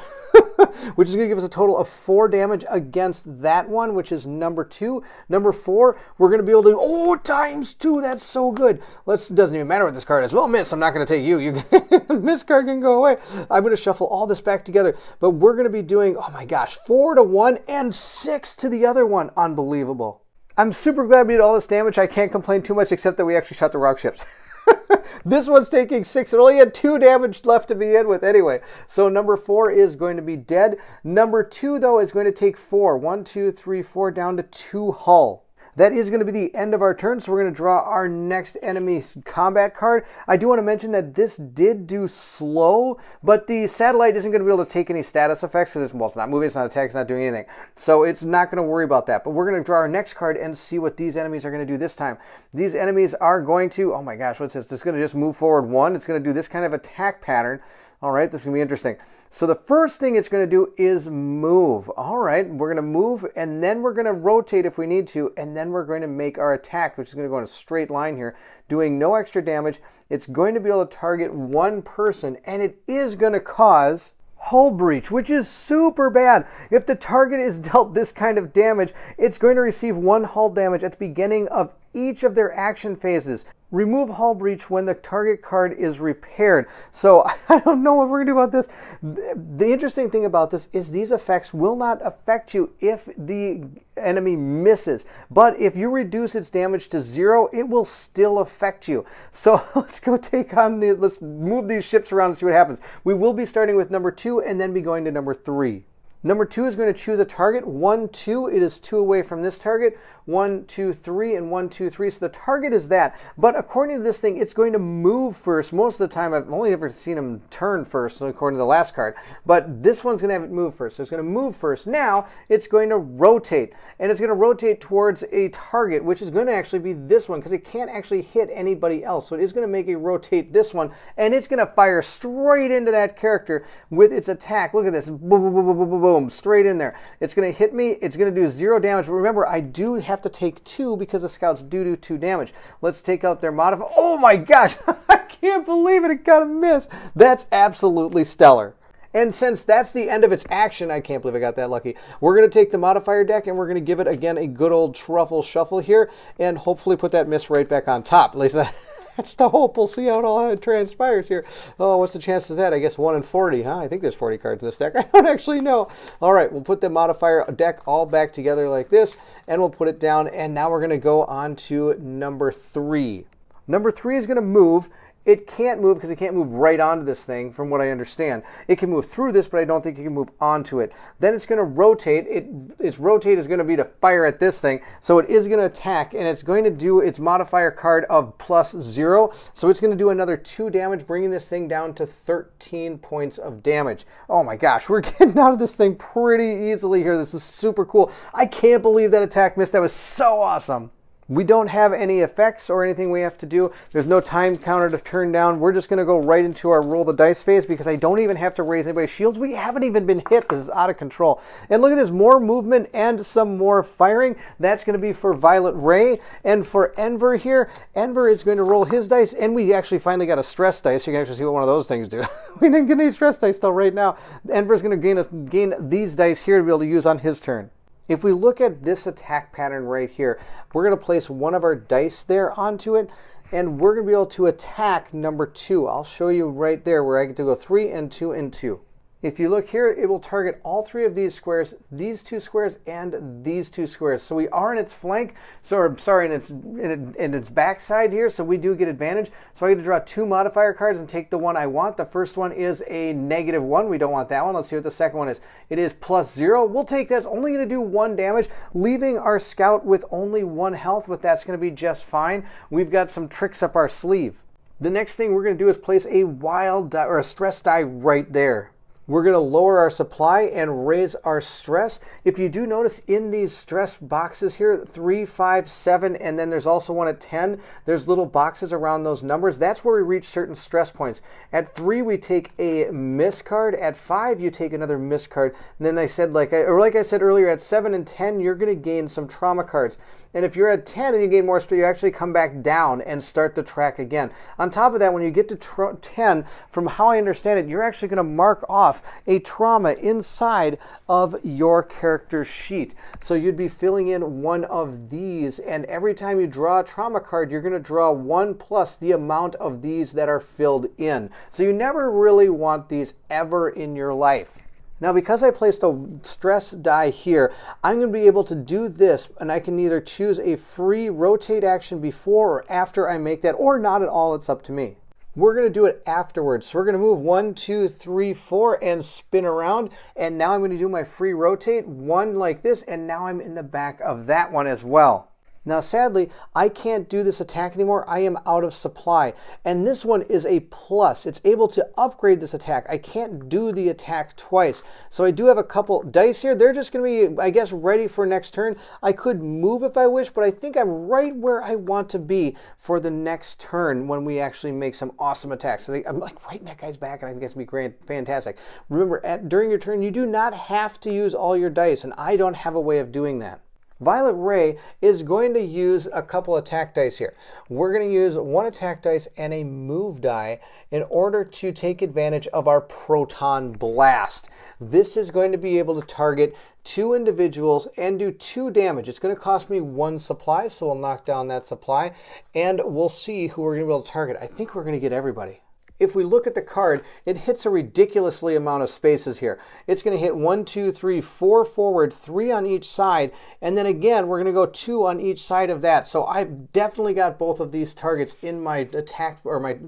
which is going to give us a total of 4 damage against that one, which is number 2. Number 4, we're going to be able to, ×2. That's so good. Doesn't even matter what this card is. Well, miss, I'm not going to take you. Miss card can go away. I'm going to shuffle all this back together. But we're going to be doing, oh my gosh, 4 to one and 6 to the other one. Unbelievable. I'm super glad we did all this damage. I can't complain too much, except that we actually shot the wrong ships. This one's taking 6. It only had 2 damage left to begin with anyway. So number 4 is going to be dead. Number 2, though, is going to take 4. 1, 2, 3, 4 down to 2 hull. That is going to be the end of our turn, so we're going to draw our next enemy combat card. I do want to mention that this did do slow, but the satellite isn't going to be able to take any status effects, because it's not moving, it's not attacking, it's not doing anything. So it's not going to worry about that. But we're going to draw our next card and see what these enemies are going to do this time. These enemies are going to, oh my gosh, what's this? This is going to just move forward 1. It's going to do this kind of attack pattern. All right, this is going to be interesting. So the first thing it's going to do is move. All right, we're going to move, and then we're going to rotate if we need to, and then we're going to make our attack, which is going to go in a straight line here, doing no extra damage. It's going to be able to target one person, and it is going to cause hull breach, which is super bad. If the target is dealt this kind of damage, it's going to receive 1 hull damage at the beginning of each of their action phases. Remove hull breach when the target card is repaired. So I don't know what we're going to do about this. The interesting thing about this is these effects will not affect you if the enemy misses. But if you reduce its damage to 0, it will still affect you. So let's go let's move these ships around and see what happens. We will be starting with number 2 and then be going to number 3. Number 2 is going to choose a target. 1, 2. It is 2 away from this target. 1, 2, 3, and 1, 2, 3. So the target is that. But according to this thing, it's going to move first. Most of the time, I've only ever seen him turn first, according to the last card. But this one's going to have it move first. So it's going to move first. Now, it's going to rotate. And it's going to rotate towards a target, which is going to actually be this one, because it can't actually hit anybody else. So it is going to make a rotate this one. And it's going to fire straight into that character with its attack. Look at this. Boom, boom, boom, boom, boom, boom. Straight in there. It's going to hit me. It's going to do 0 damage. But remember, I do have to take 2 because the scouts do 2 damage. Let's take out their modifier. Oh my gosh! I can't believe it. It got a miss. That's absolutely stellar. And since that's the end of its action, I can't believe I got that lucky. We're going to take the modifier deck and we're going to give it again a good old truffle shuffle here and hopefully put that miss right back on top. At least that's the hope. We'll see how it all transpires here. Oh, what's the chance of that? I guess 1 in 40, huh? I think there's 40 cards in this deck. I don't actually know. All right, we'll put the modifier deck all back together like this, and we'll put it down, and now we're going to go on to number 3. Number 3 is going to move. It can't move because it can't move right onto this thing, from what I understand. It can move through this, but I don't think it can move onto it. Then it's going to rotate. Its rotate is going to be to fire at this thing, so it is going to attack, and it's going to do its modifier card of +0. So it's going to do another 2 damage, bringing this thing down to 13 points of damage. Oh my gosh, we're getting out of this thing pretty easily here. This is super cool. I can't believe that attack missed. That was so awesome. We don't have any effects or anything we have to do. There's no time counter to turn down. We're just going to go right into our roll the dice phase because I don't even have to raise anybody's shields. We haven't even been hit. This is out of control. And look at this, more movement and some more firing. That's going to be for Violet Ray. And for Enver here, Enver is going to roll his dice. And we actually finally got a stress dice. You can actually see what one of those things do. We didn't get any stress dice till right now. Enver's going to gain these dice here to be able to use on his turn. If we look at this attack pattern right here, we're going to place one of our dice there onto it, and we're going to be able to attack number 2. I'll show you right there where I get to go 3 and 2 and 2. If you look here, it will target all 3 of these squares, these 2 squares, and these 2 squares. So we are in its flank, in its backside here, so we do get advantage. So I get to draw 2 modifier cards and take the one I want. The first one is a -1. We don't want that one. Let's see what the second one is. It is +0. We'll take that. It's only going to do 1 damage, leaving our scout with only 1 health, but that's going to be just fine. We've got some tricks up our sleeve. The next thing we're going to do is place a wild die or a stress die right there. We're going to lower our supply and raise our stress. If you do notice in these stress boxes here, 3, 5, 7, and then there's also one at 10, there's little boxes around those numbers. That's where we reach certain stress points. At 3, we take a miss card. At 5, you take another miss card. And then like I said earlier, at 7 and 10, you're going to gain some trauma cards. And if you're at 10 and you gain more stress, you actually come back down and start the track again. On top of that, when you get to 10, from how I understand it, you're actually going to mark off a trauma inside of your character's sheet. So you'd be filling in one of these, and every time you draw a trauma card, you're going to draw 1 plus the amount of these that are filled in. So you never really want these ever in your life. Now, because I placed a stress die here, I'm going to be able to do this, and I can either choose a free rotate action before or after I make that, or not at all. It's up to me. We're going to do it afterwards. So we're going to move 1, 2, 3, 4 and spin around. And now I'm going to do my free rotate, 1 like this, and now I'm in the back of that one as well. Now, sadly, I can't do this attack anymore. I am out of supply. And this one is a plus. It's able to upgrade this attack. I can't do the attack twice. So I do have a couple dice here. They're just going to be, I guess, ready for next turn. I could move if I wish, but I think I'm right where I want to be for the next turn when we actually make some awesome attacks. So I'm like right in that guy's back, and I think that's going to be fantastic. Remember, during your turn, you do not have to use all your dice, and I don't have a way of doing that. Violet Ray is going to use a couple attack dice here. We're going to use one attack dice and a move die in order to take advantage of our Proton Blast. This is going to be able to target 2 individuals and do 2 damage. It's going to cost me 1 supply, so we'll knock down that supply, and we'll see who we're going to be able to target. I think we're going to get everybody. If we look at the card, it hits a ridiculously amount of spaces here. It's going to hit 1, 2, 3, 4 forward, 3 on each side, and then again, we're going to go 2 on each side of that. So I've definitely got both of these targets in my attack or my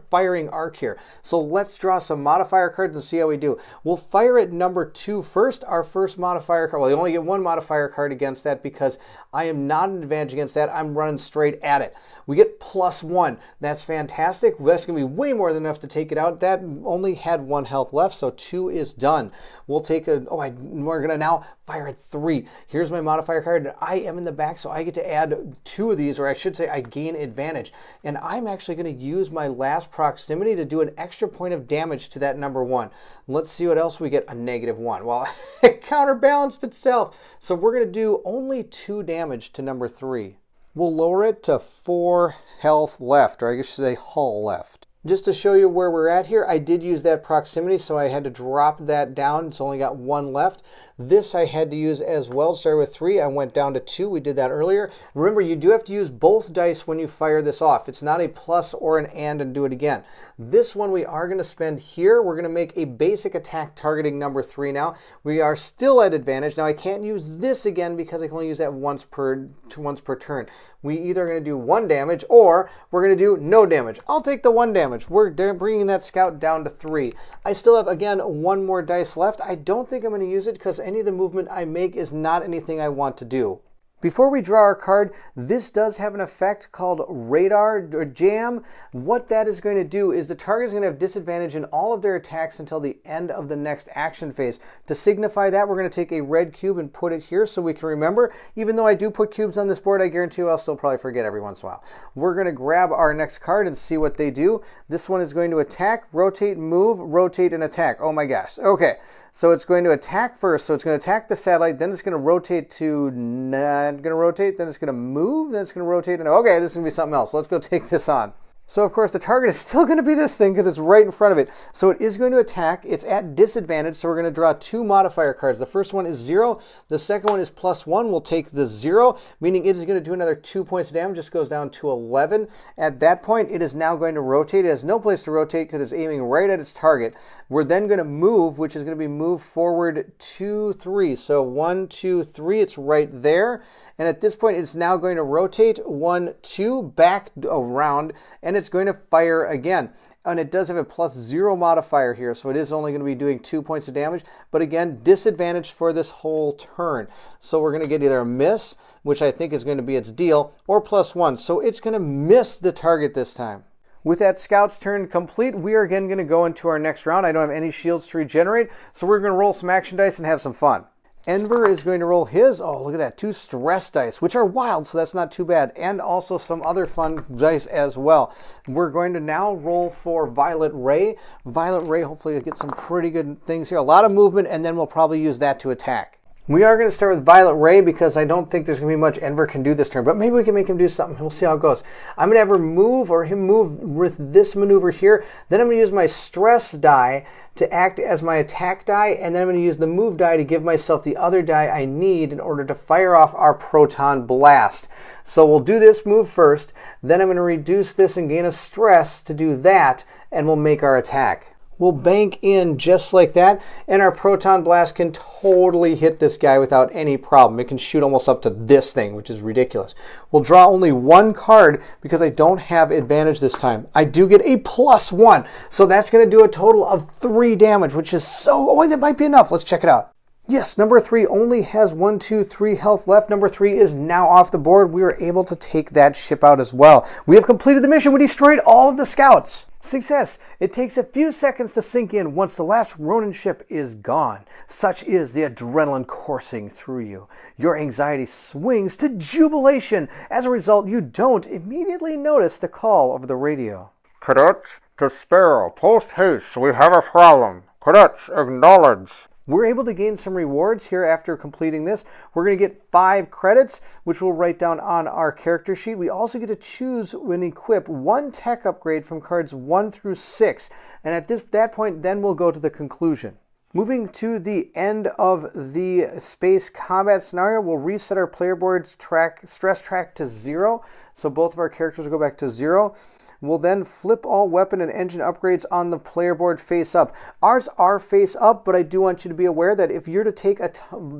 firing arc here. So let's draw some modifier cards and see how we do. We'll fire at number 2 first, our first modifier card. Well, you only get 1 modifier card against that because I am not an advantage against that. I'm running straight at it. We get +1. That's fantastic. That's going to be way more than enough to take it out. That only had 1 health left, so 2 is done. We'll take we're going to now fire at 3. Here's my modifier card. I am in the back, so I get to add 2 of these, or I should say I gain advantage. And I'm actually going to use my last proximity to do an extra point of damage to that number 1. Let's see what else we get. A -1. Well, it counterbalanced itself. So we're going to do only 2 damage to number 3. We'll lower it to 4 health left, or I guess I should say hull left. Just to show you where we're at here, I did use that proximity, so I had to drop that down. It's only got 1 left. This I had to use as well. It started with 3. I went down to 2. We did that earlier. Remember, you do have to use both dice when you fire this off. It's not a plus or an and do it again. This one we are going to spend here. We're going to make a basic attack targeting number 3 now. We are still at advantage. Now, I can't use this again because I can only use that once per turn. We either are going to do 1 damage or we're going to do no damage. I'll take the 1 damage. We're bringing that scout down to 3. I still have, again, 1 more dice left. I don't think I'm going to use it because any of the movement I make is not anything I want to do. Before we draw our card, this does have an effect called Radar or Jam. What that is going to do is the target is going to have disadvantage in all of their attacks until the end of the next action phase. To signify that, we're going to take a red cube and put it here so we can remember. Even though I do put cubes on this board, I guarantee you I'll still probably forget every once in a while. We're going to grab our next card and see what they do. This one is going to attack, rotate, move, rotate, and attack. Oh my gosh. Okay. So it's going to attack first. So it's going to attack the satellite. Then it's going to rotate to not going to rotate. Then it's going to move. Then it's going to rotate. And okay, this is going to be something else. Let's go take this on. So, of course, the target is still going to be this thing because it's right in front of it. So it is going to attack. It's at disadvantage, so we're going to draw 2 modifier cards. The first one is 0. The second one is +1. We'll take the 0, meaning it is going to do another 2 points of damage. Just goes down to 11. At that point, it is now going to rotate. It has no place to rotate because it's aiming right at its target. We're then going to move, which is going to be move forward 2, 3. So 1, 2, 3. It's right there. And at this point, it's now going to rotate 1, 2, back around, and it's going to fire again. And it does have a +0 modifier here, so it is only going to be doing 2 points of damage. But again, disadvantage for this whole turn. So we're going to get either a miss, which I think is going to be its deal, or +1. So it's going to miss the target this time. With that scout's turn complete, we are again going to go into our next round. I don't have any shields to regenerate, so we're going to roll some action dice and have some fun. Enver is going to roll his, oh, look at that, 2 stress dice, which are wild, so that's not too bad, and also some other fun dice as well. We're going to now roll for Violet Ray. Violet Ray, hopefully, will get some pretty good things here. A lot of movement, and then we'll probably use that to attack. We are going to start with Violet Ray because I don't think there's going to be much Enver can do this turn, but maybe we can make him do something. We'll see how it goes. I'm going to have her move, or him move with this maneuver here. Then I'm going to use my stress die to act as my attack die, and then I'm going to use the move die to give myself the other die I need in order to fire off our Proton Blast. So we'll do this move first, then I'm going to reduce this and gain a stress to do that, and we'll make our attack. We'll bank in just like that, and our Proton Blast can totally hit this guy without any problem. It can shoot almost up to this thing, which is ridiculous. We'll draw only 1 card because I don't have advantage this time. I do get a +1, so that's going to do a total of 3 damage, which is so... Oh, that might be enough. Let's check it out. Yes, number 3 only has 1, 2, 3 health left. Number 3 is now off the board. We were able to take that ship out as well. We have completed the mission. We destroyed all of the scouts. Success! It takes a few seconds to sink in once the last Ronin ship is gone. Such is the adrenaline coursing through you. Your anxiety swings to jubilation. As a result, you don't immediately notice the call over the radio. Cadets, to Sparrow, post haste, we have a problem. Cadets, acknowledge. We're able to gain some rewards here after completing this. We're going to get 5 credits, which we'll write down on our character sheet. We also get to choose and equip 1 tech upgrade from cards 1 through 6. And at that point, then we'll go to the conclusion. Moving to the end of the space combat scenario, we'll reset our player board's stress track to 0. So both of our characters will go back to 0. We'll then flip all weapon and engine upgrades on the player board face up. Ours are face up, but I do want you to be aware that if you're to take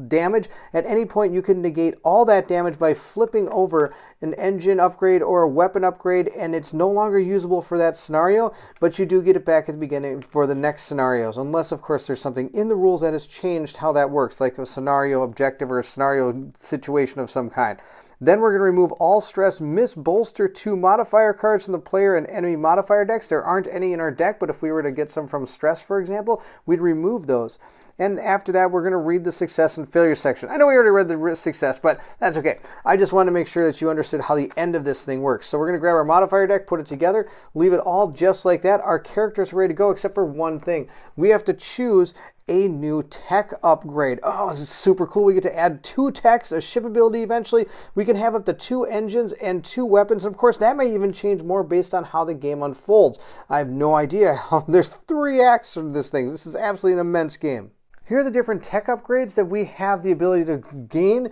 damage, at any point you can negate all that damage by flipping over an engine upgrade or a weapon upgrade, and it's no longer usable for that scenario, but you do get it back at the beginning for the next scenarios, unless, of course, there's something in the rules that has changed how that works, like a scenario objective or a scenario situation of some kind. Then we're going to remove all stress, miss, bolster 2 modifier cards from the player and enemy modifier decks. There aren't any in our deck, but if we were to get some from stress, for example, we'd remove those. And after that, we're going to read the success and failure section. I know we already read the success, but that's okay. I just want to make sure that you understood how the end of this thing works. So we're going to grab our modifier deck, put it together, leave it all just like that. Our character's ready to go, except for one thing. We have to choose a new tech upgrade. Oh, this is super cool. We get to add 2 techs, a ship ability eventually. We can have up to 2 engines and 2 weapons. And of course, that may even change more based on how the game unfolds. I have no idea how. There's 3 acts of this thing. This is absolutely an immense game. Here are the different tech upgrades that we have the ability to gain.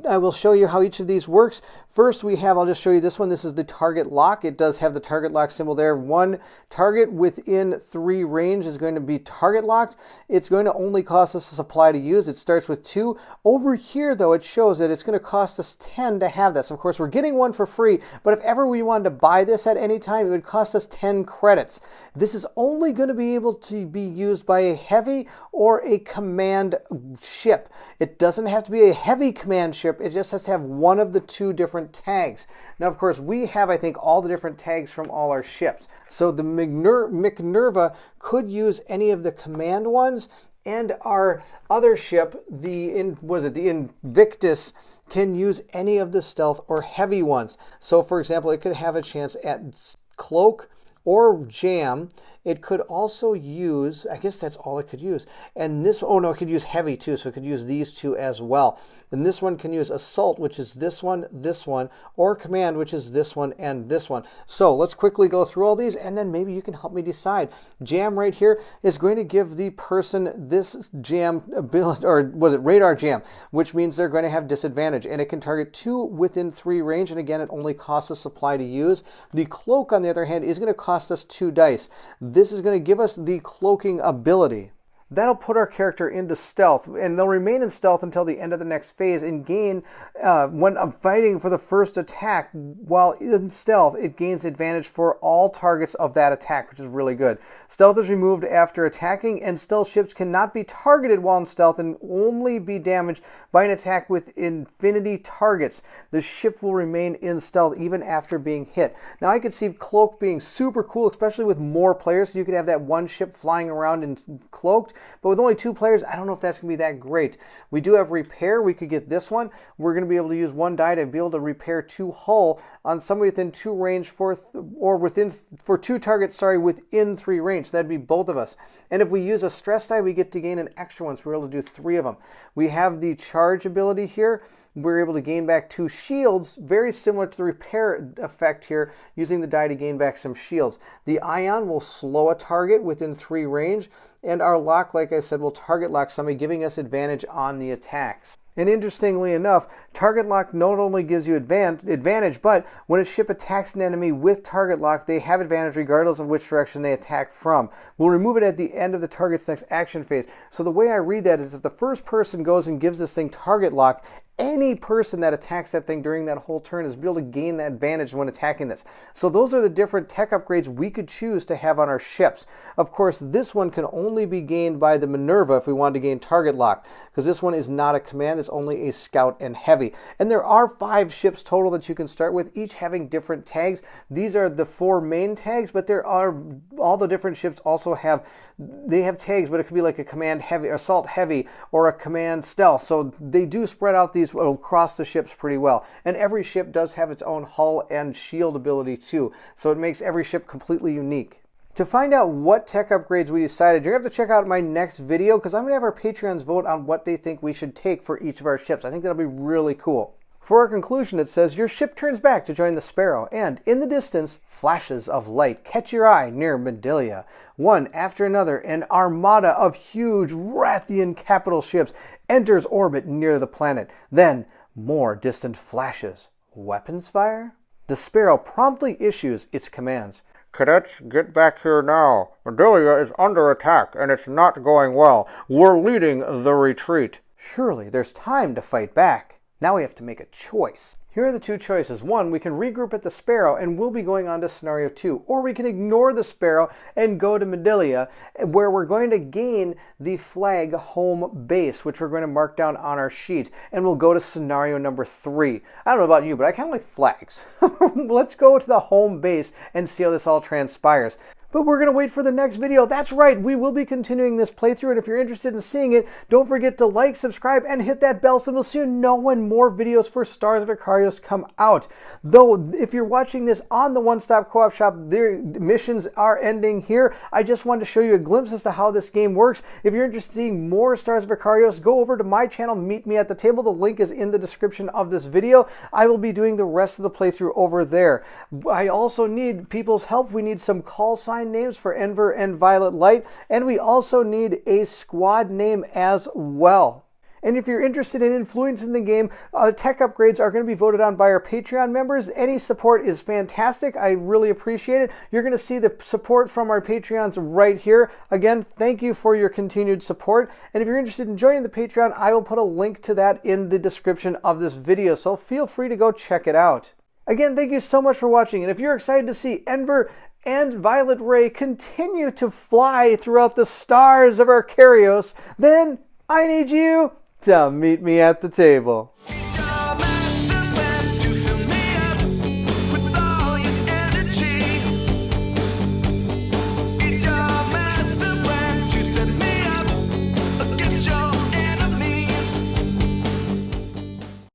I will show you how each of these works. First we have, I'll just show you this one. This is the target lock. It does have the target lock symbol there. 1 target within 3 range is going to be target locked. It's going to only cost us a supply to use. It starts with 2. Over here though, it shows that it's going to cost us 10 to have this. Of course, we're getting 1 for free, but if ever we wanted to buy this at any time, it would cost us 10 credits. This is only going to be able to be used by a heavy or a command ship. It doesn't have to be a heavy command ship. It just has to have one of the 2 different tags. Now, of course, we have, I think, all the different tags from all our ships. So the Minerva could use any of the command ones, and our other ship, the Invictus, can use any of the stealth or heavy ones. So, for example, it could have a chance at cloak or jam. It could also use, I guess that's all it could use. And this, oh no, it could use heavy too, so it could use these 2 as well. And this one can use assault, which is this one, or command, which is this one and this one. So let's quickly go through all these, and then maybe you can help me decide. Jam right here is going to give the person this jam ability, or was it radar jam, which means they're going to have disadvantage, and it can target 2 within 3 range, and again, it only costs a supply to use. The cloak, on the other hand, is going to cost us 2 dice. This is going to give us the cloaking ability. That'll put our character into stealth, and they'll remain in stealth until the end of the next phase and gain, when fighting for the first attack while in stealth, it gains advantage for all targets of that attack, which is really good. Stealth is removed after attacking, and stealth ships cannot be targeted while in stealth and only be damaged by an attack with infinity targets. The ship will remain in stealth even after being hit. Now, I could see cloak being super cool, especially with more players. So you could have that one ship flying around and cloaked. But with only 2 players, I don't know if that's going to be that great. We do have repair. We could get this one. We're going to be able to use 1 die to be able to repair 2 hull on somebody within 2 range for 2 targets, within 3 range. So that'd be both of us. And if we use a stress die, we get to gain an extra one. So we're able to do 3 of them. We have the charge ability here. We're able to gain back 2 shields, very similar to the repair effect here, using the die to gain back some shields. The ion will slow a target within 3 range, and our lock, like I said, will target lock somebody, giving us advantage on the attacks. And interestingly enough, target lock not only gives you advantage, but when a ship attacks an enemy with target lock, they have advantage regardless of which direction they attack from. We'll remove it at the end of the target's next action phase. So the way I read that is if the first person goes and gives this thing target lock, any person that attacks that thing during that whole turn is able to gain that advantage when attacking this. So those are the different tech upgrades we could choose to have on our ships. Of course, this one can only be gained by the Minerva if we wanted to gain target lock, because this one is not a command, it's only a scout and heavy. And there are 5 ships total that you can start with, each having different tags. These are the 4 main tags, but there are all the different ships also have tags, but it could be like a command heavy, assault heavy, or a command stealth. So they do spread out these across the ships pretty well. And every ship does have its own hull and shield ability too. So it makes every ship completely unique. To find out what tech upgrades we decided, you're going to have to check out my next video because I'm going to have our Patreons vote on what they think we should take for each of our ships. I think that'll be really cool. For our conclusion, it says, your ship turns back to join the Sparrow, and in the distance, flashes of light catch your eye near Medelia. One after another, an armada of huge Rathian capital ships enters orbit near the planet. Then, more distant flashes. Weapons fire? The Sparrow promptly issues its commands. Cadets, get back here now. Medelia is under attack, and it's not going well. We're leading the retreat. Surely there's time to fight back. Now we have to make a choice. Here are the 2 choices. One, we can regroup at the Sparrow and we'll be going on to scenario 2. Or we can ignore the Sparrow and go to Medelia, where we're going to gain the flag home base, which we're going to mark down on our sheet. And we'll go to scenario number 3. I don't know about you, but I kind of like flags. Let's go to the home base and see how this all transpires. But we're going to wait for the next video. That's right, we will be continuing this playthrough, and if you're interested in seeing it, don't forget to like, subscribe, and hit that bell so we'll soon know when more videos for Stars of Akarios come out. Though, if you're watching this on the One Stop Co-op Shop, their missions are ending here. I just wanted to show you a glimpse as to how this game works. If you're interested in seeing more Stars of Akarios, go over to my channel, Meet Me at the Table. The link is in the description of this video. I will be doing the rest of the playthrough over there. I also need people's help. We need some call sign names for Enver and Violet Light, and we also need a squad name as well. And if you're interested in influencing the game, tech upgrades are going to be voted on by our Patreon members. Any support is fantastic. I really appreciate it. You're going to see the support from our Patreons right here. Again, thank you for your continued support. And if you're interested in joining the Patreon, I will put a link to that in the description of this video, so feel free to go check it out. Again, thank you so much for watching, and if you're excited to see Enver and Violet Ray continue to fly throughout the stars of Akarios, then I need you to meet me at the table.